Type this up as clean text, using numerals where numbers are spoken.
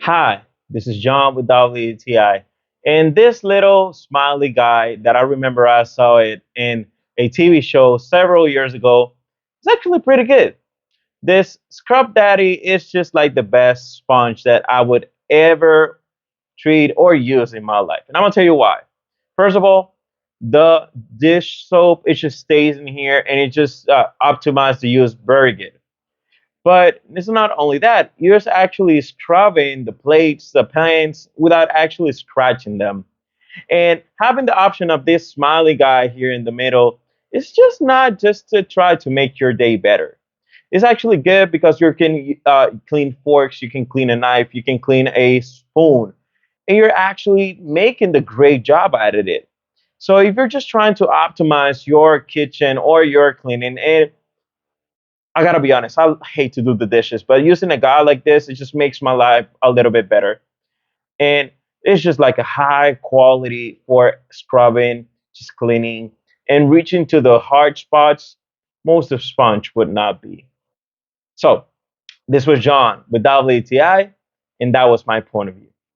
Hi, this is John with WTI. And this little smiley guy that I remember I saw it in a TV show several years ago is actually pretty good. This Scrub Daddy is just like the best sponge that I would ever treat or use in my life. And I'm gonna tell you why. First of all, the dish soap, it just stays in here and it just optimizes the use very good. But it's not only that, you're just actually scrubbing the plates, the pans without actually scratching them. And having the option of this smiley guy here in the middle is just not just to try to make your day better. It's actually good because you can clean forks, you can clean a knife, you can clean a spoon, and you're actually making the great job out of it. So if you're just trying to optimize your kitchen or your cleaning, and I gotta be honest, I hate to do the dishes, but using a guy like this, it just makes my life a little bit better. And it's just like a high quality for scrubbing, just cleaning, and reaching to the hard spots most of sponge would not be. So this was John with WTI, and that was my point of view.